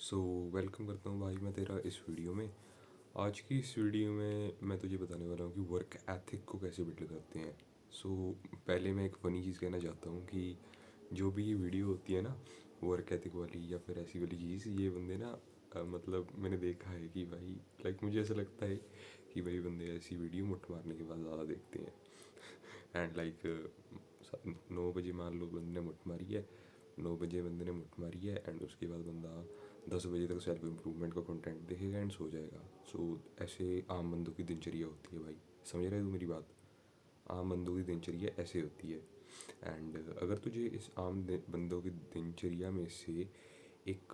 So welcome करता हूँ भाई मैं तेरा इस वीडियो में। आज की इस वीडियो में मैं तुझे बताने वाला हूँ कि वर्क एथिक को कैसे बिल्ड करते हैं। सो पहले मैं एक फ़नी चीज़ कहना चाहता हूँ कि जो भी ये वीडियो होती है ना, वर्क एथिक वाली या फिर ऐसी वाली चीज़, ये बंदे ना मतलब मैंने देखा है कि भाई लाइक मुझे ऐसा लगता है कि भाई बंदे ऐसी वीडियो मुट्ठ मारने के बाद ज़्यादा देखते हैं। एंड लाइक 9 बजे मान लो बंदे ने मुट्ठ मारी है, 9 बजे बंदे ने मुट्ठ मारी है एंड उसके बाद बंदा 10 बजे तक सेल्फ इम्प्रूवमेंट का कंटेंट देखेगा एंड सो जाएगा। सो ऐसे आम बंदों की दिनचर्या होती है भाई। समझ रहे हो मेरी बात? आम बंदों की दिनचर्या ऐसे होती है। एंड अगर तुझे इस बंदों की दिनचर्या में से एक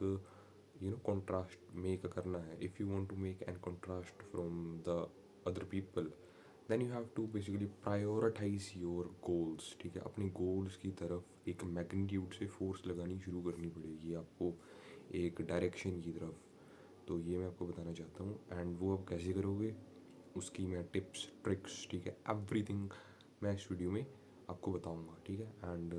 कॉन्ट्रास्ट मेक करना है, if you want to make an contrast from the other people, then you have to basically prioritise your goals. ठीक है, अपने गोल्स की तरफ एक मैग्नीट्यूड से फोर्स लगानी शुरू करनी पड़ेगी आपको, एक डायरेक्शन की तरफ। तो ये मैं आपको बताना चाहता हूँ एंड वो आप कैसे करोगे उसकी मैं टिप्स ट्रिक्स, ठीक है, एवरीथिंग मैं इस वीडियो में आपको बताऊंगा। ठीक है, and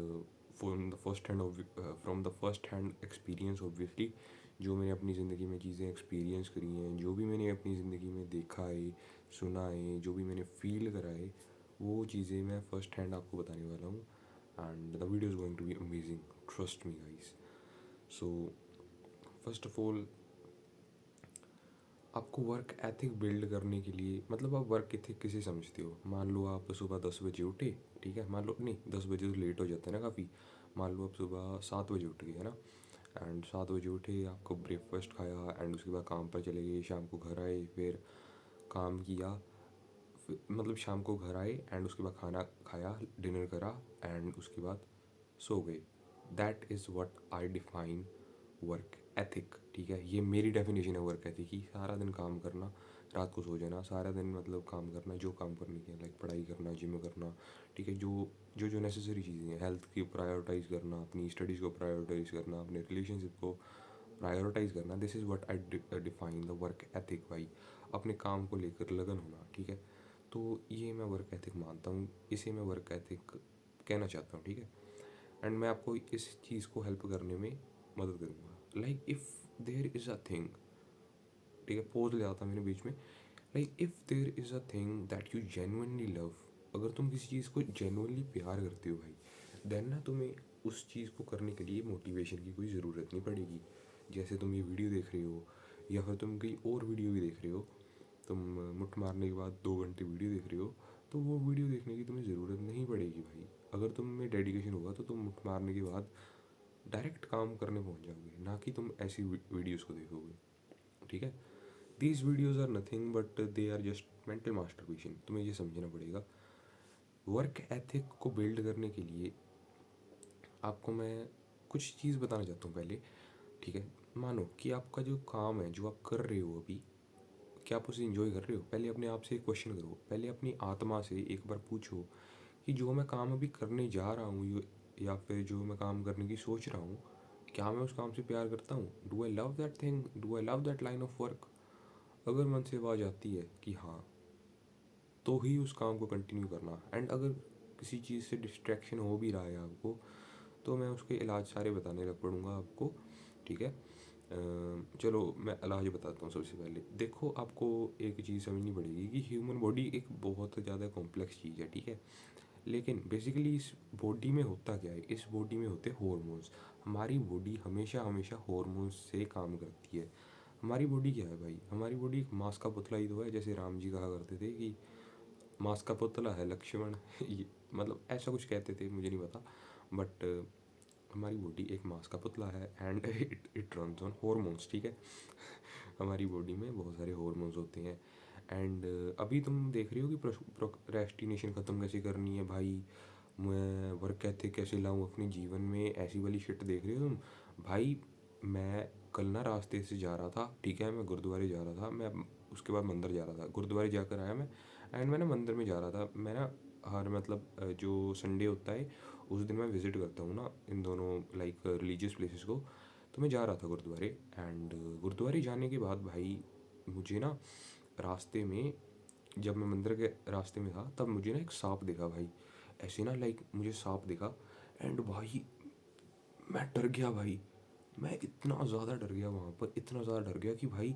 from the first hand experience obviously, जो मैंने अपनी ज़िंदगी में चीज़ें एक्सपीरियंस करी हैं, जो भी मैंने अपनी ज़िंदगी में देखा है, सुना है, जो भी मैंने फील करा है, वो चीज़ें मैं फ़र्स्ट हैंड आपको बताने वाला हूँ। And the video is going to be amazing, trust me guys. So first of all, आपको वर्क एथिक बिल्ड करने के लिए, मतलब आप वर्क एथिक किसे समझते हो? मान लो आप सुबह 10 बजे उठे, ठीक है, मान लो नहीं 10 बजे तो लेट हो जाता है ना काफ़ी। मान लो आप सुबह 7 बजे उठ गए है ना, एंड 7 बजे उठे, आपको ब्रेकफास्ट खाया एंड उसके बाद काम पर चले गए, शाम को घर आए, फिर काम किया, मतलब शाम को घर आए एंड उसके बाद खाना खाया, डिनर करा एंड उसके बाद सो गए। That is what I define work ethic. ठीक है, ये मेरी डेफिनेशन है वर्क एथिक की। सारा दिन काम करना, रात को सो जाना, सारा दिन मतलब काम करना, जो काम करने के लाइक पढ़ाई करना, जिम करना, ठीक है, जो जो जो नेसेसरी चीज़ें हैं, हेल्थ की प्रायोरिटाइज़ करना, अपनी स्टडीज़ को प्रायोरिटाइज़ करना, अपने रिलेशनशिप को प्रायोरिटाइज़ करना, this is what I define the work ethic भाई। अपने काम को लेकर लगन होना, ठीक है। तो ये मैं वर्क एथिक मानता हूँ, इसे मैं वर्क एथिक कहना चाहता हूँ। ठीक है, एंड मैं आपको इस चीज़ को हेल्प करने में मदद करूँगा। Like if there is a thing, ठीक है, पोज ले आता मैंने बीच में। Like if there is a thing that you genuinely love, अगर तुम किसी चीज़ को जेन्युइनली प्यार करते हो भाई, देन ना तुम्हें उस चीज़ को करने के लिए मोटिवेशन की कोई ज़रूरत नहीं पड़ेगी। जैसे तुम ये वीडियो देख रहे हो या फिर तुम कहीं और वीडियो भी देख रहे हो, तुम मुट्ठ मारने के बाद 2 घंटे वीडियो देख रहे हो, तो वो वीडियो देखने की तुम्हें ज़रूरत नहीं पड़ेगी भाई। अगर तुम में डेडिकेशन होगा तो तुम मुट्ठ मारने के बाद डायरेक्ट काम करने पहुंच जाओगे, ना कि तुम ऐसी वीडियोस को देखोगे। ठीक है, these videos are nothing but they are just mental masturbation, तुम्हें ये समझना पड़ेगा। वर्क एथिक को बिल्ड करने के लिए आपको मैं कुछ चीज़ बताना चाहता हूँ पहले। ठीक है, मानो कि आपका जो काम है, जो आप कर रहे हो अभी, क्या आप उसे इंजॉय कर रहे हो? पहले अपने आप से एक क्वेश्चन करो, पहले अपनी आत्मा से एक बार पूछो कि जो मैं काम अभी करने जा रहा हूँ या फिर जो मैं काम करने की सोच रहा हूँ, क्या मैं उस काम से प्यार करता हूँ? Do I love that thing, do I love that line of work? अगर मन से आवाज़ आती है कि हाँ, तो ही उस काम को कंटिन्यू करना। एंड अगर किसी चीज़ से डिस्ट्रैक्शन हो भी रहा है आपको, तो मैं उसके इलाज सारे बताने लग पड़ूँगा आपको। ठीक है, चलो मैं इलाज बताता हूँ। सबसे पहले देखो, आपको एक चीज़ समझनी पड़ेगी कि ह्यूमन बॉडी एक बहुत ज़्यादा कॉम्प्लेक्स चीज़ है। ठीक है, लेकिन बेसिकली इस बॉडी में होता क्या है? इस बॉडी में होते हॉर्मोन्स। हमारी बॉडी हमेशा हमेशा हॉर्मोन्स से काम करती है। हमारी बॉडी क्या है भाई? हमारी बॉडी एक मांस का पुतला ही तो है, जैसे राम जी कहा करते थे कि मांस का पुतला है लक्ष्मण। ये मतलब ऐसा कुछ कहते थे, मुझे नहीं पता, बट हमारी बॉडी एक मांस का पुतला है and it it runs on hormones. ठीक है, हमारी बॉडी में बहुत सारे हॉर्मोन्स होते हैं। एंड अभी तुम देख रही हो कि प्रोक्रेस्टिनेशन ख़त्म कैसे करनी है भाई, मैं वर्क एथिक कैसे लाऊं अपने जीवन में, ऐसी वाली शिट देख रहे हो तुम भाई। मैं कल ना रास्ते से जा रहा था, ठीक है, मैं गुरुद्वारे जा रहा था, मैं उसके बाद मंदिर जा रहा था, गुरुद्वारे जाकर आया मैं, एंड मैं ना मंदिर में जा रहा था। मैं ना हर मतलब जो संडे होता है उस दिन मैं विज़िट करता हूँ ना इन दोनों लाइक रिलीजियस प्लेसेस को। तो मैं जा रहा था गुरुद्वारे, एंड गुरुद्वारे जाने के बाद भाई मुझे ना रास्ते में, जब मैं मंदिर के रास्ते में था तब मुझे ना एक सांप दिखा भाई। ऐसे ना लाइक मुझे सांप दिखा एंड भाई मैं डर गया भाई। मैं इतना ज़्यादा डर गया वहाँ पर, इतना ज़्यादा डर गया कि भाई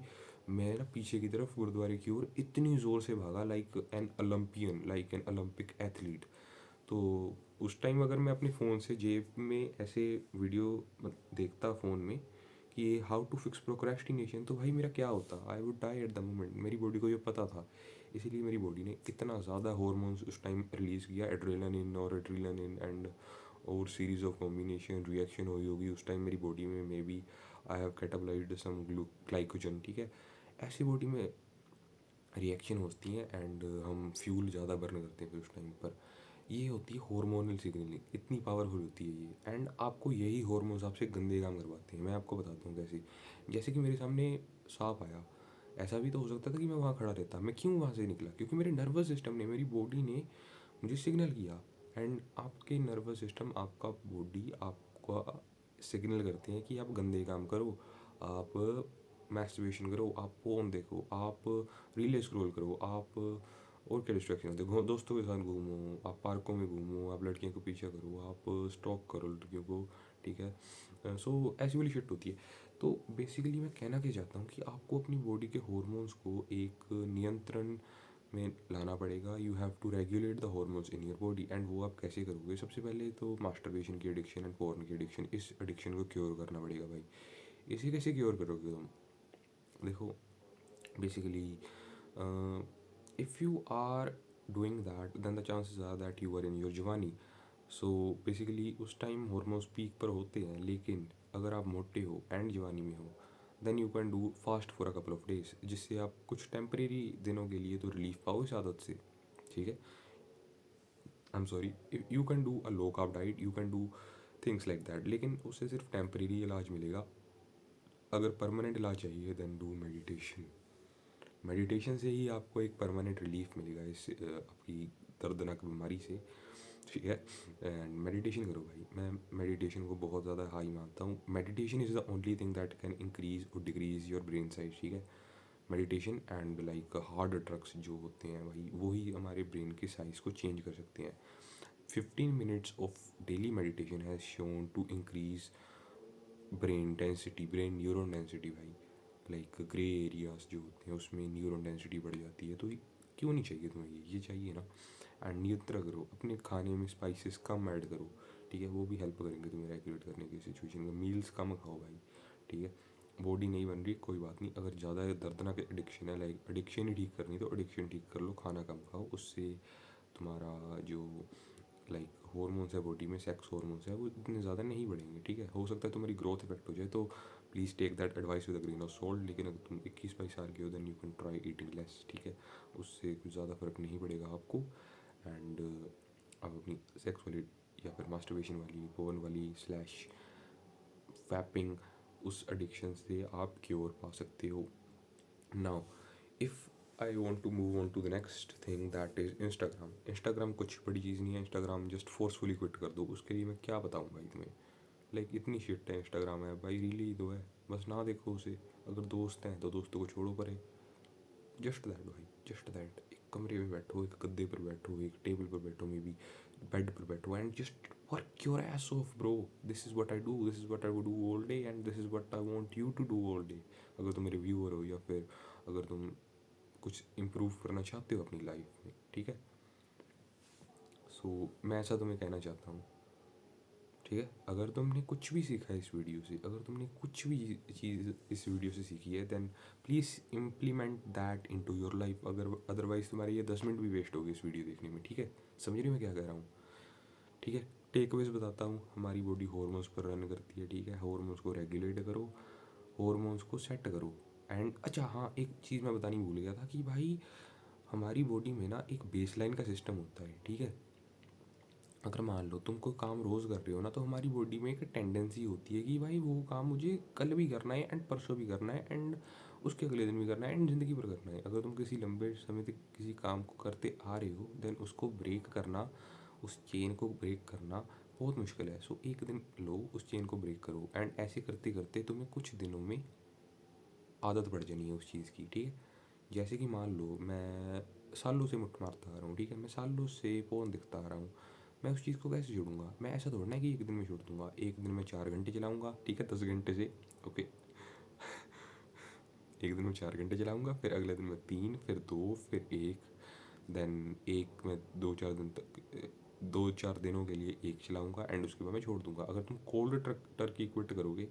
मैं ना पीछे की तरफ गुरुद्वारे की ओर इतनी ज़ोर से भागा, like an Olympian, like an Olympic athlete. तो उस टाइम अगर मैं अपने फ़ोन से जेब में ऐसे वीडियो देखता फ़ोन में कि हाउ टू फिक्स प्रोक्रेस्टिनेशन, तो भाई मेरा क्या होता, I would die at the moment. मेरी बॉडी को ये पता था, इसीलिए मेरी बॉडी ने इतना ज़्यादा हार्मोन्स उस टाइम रिलीज़ किया, एड्रेनालिन और एड्रेनालिन एंड और सीरीज ऑफ कॉम्बिनेशन रिएक्शन हुई होगी उस टाइम मेरी बॉडी में, maybe I have catabolized some glycogen, ठीक है। ऐसी बॉडी में रिएक्शन होती हैं एंड हम फ्यूल ज़्यादा बर्न करते हैं फिर उस टाइम पर। ये होती है हार्मोनल सिग्नलिंग, इतनी पावरफुल होती है ये, एंड आपको यही हार्मोन्स आपसे गंदे काम करवाते हैं। मैं आपको बताता हूँ कैसे। जैसे कि मेरे सामने सांप आया, ऐसा भी तो हो सकता था कि मैं वहाँ खड़ा रहता, मैं क्यों वहाँ से निकला, क्योंकि मेरे नर्वस सिस्टम ने, मेरी बॉडी ने मुझे सिग्नल किया। एंड आपके नर्वस सिस्टम, आपका बॉडी आपका सिग्नल करते हैं कि आप गंदे काम करो, आप मैस्टरबेशन करो, आप फोन देखो, आप रील स्क्रॉल करो, आप और क्या डिस्ट्रैक्शन होते हैं, दोस्तों के साथ घूमो, आप पार्कों में घूमो, आप लड़कियों को पीछा करो, आप स्टॉक करो लड़कियों को, ठीक है। सो ऐसी वाली शिट होती है। तो बेसिकली मैं कहना क्या चाहता हूँ कि आपको अपनी बॉडी के हॉर्मोन्स को एक नियंत्रण में लाना पड़ेगा। You have to regulate the hormones in your body, and वो आप कैसे करोगे? सबसे पहले तो मास्टरबेशन की एडिक्शन एंड पोर्न की एडिक्शन, इस एडिक्शन को क्योर करना पड़ेगा भाई। इसे कैसे क्योर करोगे तुम? देखो, basically if you are doing that, then the chances are that you are in your जवानी। सो बेसिकली उस टाइम हॉर्मोन्स पीक पर होते हैं, लेकिन अगर आप मोटे हो एंड जवानी में हो, then you can do fast for a couple of days, जिससे आप कुछ टेम्परेरी दिनों के लिए तो रिलीफ पाओ इस आदत से, ठीक है। I am sorry, you can do a low carb diet, you can do things like that, लेकिन उससे सिर्फ टेम्परेरी इलाज मिलेगा। अगर परमानेंट इलाज चाहिए, देन डू मेडिटेशन। मेडिटेशन से ही आपको एक परमानेंट रिलीफ मिलेगा इस आपकी दर्दनाक बीमारी से, ठीक है। एंड मेडिटेशन करो भाई, मैं मेडिटेशन को बहुत ज़्यादा हाई मानता हूँ। Meditation is the only thing that can increase और डिक्रीज योर ब्रेन साइज, ठीक है। Meditation and like hard drugs जो होते हैं भाई, वही हमारे ब्रेन के साइज़ को चेंज कर सकते हैं। 15 minutes of daily meditation has shown to increase brain density, brain neuron density भाई। लाइक ग्रे एरियाज जो होते हैं उसमें न्यूरॉन डेंसिटी बढ़ जाती है। तो क्यों नहीं चाहिए तुम्हें? ये चाहिए ना। एंड नियंत्रण करो अपने खाने में, स्पाइसेस कम ऐड करो, ठीक है। वो भी हेल्प करेंगे तुम्हें रेगुलेट करने की सिचुएशन में। मील्स कम खाओ भाई, ठीक है। बॉडी नहीं बन रही, कोई बात नहीं। अगर ज़्यादा दर्दनाक एडिक्शन है, लाइक एडिक्शन ही ठीक करनी, तो एडिक्शन ठीक कर लो, खाना कम खाओ। उससे तुम्हारा जो लाइक हॉर्मोन्स है बॉडी में, सेक्स हॉर्मोन्स है, वो इतने ज़्यादा नहीं बढ़ेंगे, ठीक है। हो सकता है तुम्हारी ग्रोथ इफेक्ट हो जाए, तो please take that advice with a grain of salt. लेकिन अगर तुम 21-22 साल के हो, then you can try eating less, ठीक है। उससे कुछ ज़्यादा फ़र्क नहीं पड़ेगा आपको। एंड आप अपनी सेक्स वाली या फिर मास्टरबेशन वाली, पोर्न वाली स्लैश वैपिंग, उस एडिक्शन से आप क्योर पा सकते हो। Now if I want to move on to the next thing, that is Instagram. Instagram कुछ बड़ी चीज़ नहीं है, इंस्टाग्राम जस्ट फोर्सफुली क्विट कर दो। उसके लिए मैं क्या बताऊँ भाई तुम्हें? लाइक इतनी शिट है इंस्टाग्राम है भाई, रील ही दो है, बस ना देखो उसे। अगर दोस्त हैं तो दोस्तों को छोड़ो परे। जस्ट दैट भाई, जस्ट दैट। एक कमरे में बैठो, एक गद्दे पर बैठो, एक टेबल पर बैठो, मे बी बेड पर बैठो, and just work your ass off bro. This is what I do, this is what I would do all day, and this is what I want you to do all day. अगर तुम मेरे viewer हो, या फिर अगर तुम कुछ improve करना चाहते हो अपनी लाइफ में, ठीक है। सो मैं ऐसा तुम्हें कहना चाहता हूँ, ठीक है। अगर तुमने कुछ भी सीखा है इस वीडियो से, अगर तुमने कुछ भी चीज़ इस वीडियो से सीखी है, then please implement that into your life. अगर अदरवाइज़ तुम्हारे ये 10 मिनट भी वेस्ट हो गए इस वीडियो देखने में, ठीक है। समझ रही हो मैं क्या कह रहा हूँ? ठीक है। टेक अवेज बताता हूँ। हमारी बॉडी हॉर्मोन्स पर रन करती है, ठीक है। हॉर्मोन्स को रेगुलेट करो, हॉर्मोन्स को सेट करो। एंड अच्छा हाँ, एक चीज़ मैं बतानी भूल गया था कि भाई हमारी बॉडी में ना एक बेसलाइन का सिस्टम होता है, ठीक है। अगर मान लो तुम कोई काम रोज़ कर रहे हो ना, तो हमारी बॉडी में एक टेंडेंसी होती है कि भाई वो काम मुझे कल भी करना है, एंड परसों भी करना है, एंड उसके अगले दिन भी करना है, एंड ज़िंदगी भर करना है। अगर तुम किसी लंबे समय तक किसी काम को करते आ रहे हो, देन उसको ब्रेक करना, उस चेन को ब्रेक करना बहुत मुश्किल है। सो एक दिन लो, उस चेन को ब्रेक करो, एंड ऐसे करते करते तुम्हें कुछ दिनों में आदत पड़ जानी है उस चीज़ की, ठीक है। जैसे कि मान लो मैं सालों से मुट्ठ मारता आ रहा हूँ, ठीक है। मैं सालों से पोर्न दिखता आ रहा हूँ, मैं उस चीज़ को कैसे छोड़ूंगा? मैं ऐसा थोड़ा ना कि एक दिन में छोड़ दूंगा। एक दिन में 4 घंटे चलाऊंगा, ठीक है, 10 घंटे से, ओके। एक दिन में 4 घंटे चलाऊंगा, फिर अगले दिन में 3, फिर 2, फिर 1, देन एक में 2-4 दिन तक, 2-4 दिनों के लिए एक चलाऊंगा, एंड उसके बाद मैं छोड़ दूंगा। अगर तुम कोल्ड टर्की क्विट करोगे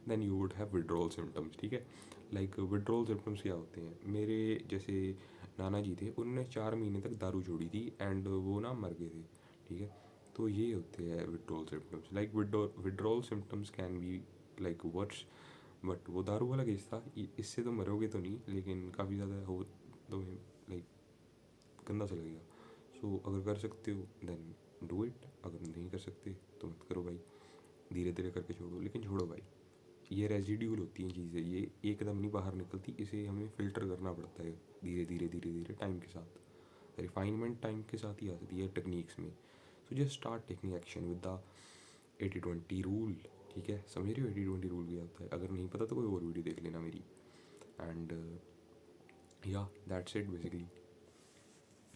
then you would have withdrawal symptoms, ठीक है। लाइक विड्रॉल सिम्टम्स क्या होते हैं? मेरे जैसे नाना जी थे, उन्होंने 4 महीने तक दारू छोड़ी थी एंड वो ना मर गए थे, ठीक है। तो ये होते हैं withdrawal symptoms. Like withdrawal symptoms can be like worse, but वो दारू वाला केस था, इससे तो मरोगे तो नहीं, लेकिन काफ़ी ज़्यादा हो तो लाइक गंदा सा लगेगा। सो अगर कर सकते हो देन डू इट, अगर नहीं कर सकते तो मत करो भाई, धीरे धीरे करके छोड़ो, लेकिन छोड़ो भाई। ये रेजिड्यूल होती हैं चीज़ें, ये एकदम नहीं बाहर निकलती, इसे हमें फ़िल्टर करना पड़ता है धीरे धीरे धीरे धीरे टाइम के साथ। रिफाइनमेंट टाइम के साथ ही आती है टेक्निक्स में। So just start taking action with the 80-20 rule, ठीक है, समझ रहे हो? 80-20 रूल क्या होता है? अगर नहीं पता तो कोई और वीडियो देख लेना मेरी, एंड या दैट्स इट बेसिकली।